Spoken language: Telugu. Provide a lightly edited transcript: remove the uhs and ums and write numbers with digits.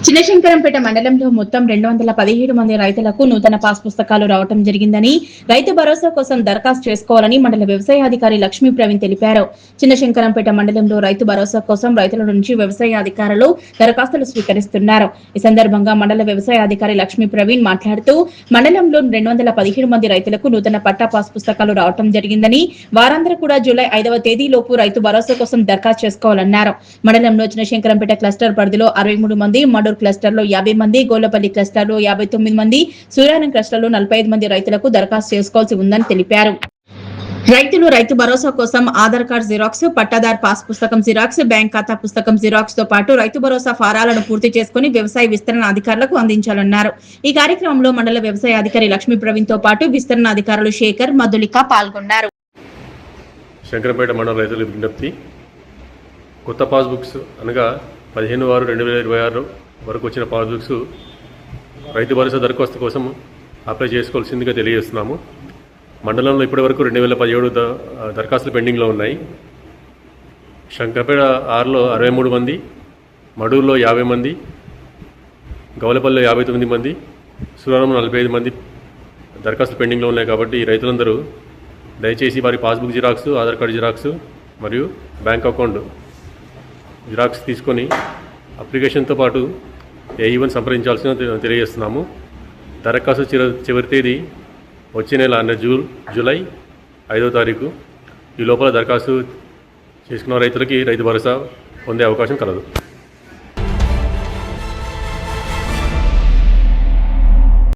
చిన్నశంకరంపేట మండలంలో మొత్తం 217 మంది రైతులకు నూతన పాస్ పుస్తకాలు రావడం జరిగిందని, రైతు భరోసా కోసం దరఖాస్తు చేసుకోవాలని మండల వ్యవసాయ అధికారి లక్ష్మీ ప్రవీణ్ తెలిపారు. చిన్నశంకరంపేట మండలంలో రైతు భరోసా కోసం రైతుల నుంచి వ్యవసాయ అధికారులు దరఖాస్తులు స్వీకరిస్తున్నారు. ఈ సందర్భంగా మండల వ్యవసాయ అధికారి లక్ష్మీ ప్రవీణ్ మాట్లాడుతూ, మండలంలో 217 మంది రైతులకు నూతన పట్టా పాస్ పుస్తకాలు రావడం జరిగిందని, వారందరూ కూడా జూలై 5వ తేదీలోపు రైతు భరోసా కోసం దరఖాస్తు చేసుకోవాలన్నారు. మండలంలో చిన్నశంకరంపేట క్లస్టర్ పరిధిలో 63 మంది, మడూరు క్లస్టర్ లో 50 మంది, గోలపల్లి క్లస్టర్ లో 59 మంది, సూర్యారం క్లస్టర్ లో 45 మంది రైతులకు దరఖాస్తు చేసుకోవాల్సి ఉందని తెలిపారు. రైతులు రైతు భరోసా కోసం Aadhaar card xerox, pattadar pass పుస్తకం జిరాక్స్, బ్యాంక్ ఖాతా పుస్తకం జిరాక్స్ తో పాటు రైతు భరోసా ఫారాలను పూర్తి చేసుకుని వ్యవసాయ విస్తరణ అధికారులకు అందించాలన్నారు. ఈ కార్యక్రమంలో మండల వ్యవసాయ అధికారి లక్ష్మీ ప్రవీణ్ తో పాటు విస్తరణ అధికారులు శేఖర్, మధులిక పాల్గొన్నారు. శంకరంపేట మండల రైతుల విజ్ఞప్తి. కొత్త పాస్బుక్స్ అనగా 15/6/2026 వరకు వచ్చిన పాస్బుక్స్ రైతు భరోసా దరఖాస్తు కోసం అప్లై చేసుకోవాల్సిందిగా తెలియజేస్తున్నాము. మండలంలో ఇప్పటివరకు 2017 దరఖాస్తులు పెండింగ్లో ఉన్నాయి. శంకరపేట 6లో 63 మంది, మడూరులో 50 మంది, గౌలపల్లిలో 59 మంది, సూరారంలో 45 మంది దరఖాస్తులు పెండింగ్లో ఉన్నాయి. కాబట్టి రైతులందరూ దయచేసి వారి passbook xerox, Aadhaar card xerox మరియు బ్యాంక్ అకౌంట్ జిరాక్స్ తీసుకొని అప్లికేషన్తో పాటు ఏఈవన్ సంప్రదించాల్సిన తెలియజేస్తున్నాము. దరఖాస్తు చివరి తేదీ వచ్చే నెల జూలై 5వ తారీఖు. ఈ లోపల దరఖాస్తు చేసుకున్న రైతులకి రైతు భరోసా పొందే అవకాశం కలదు.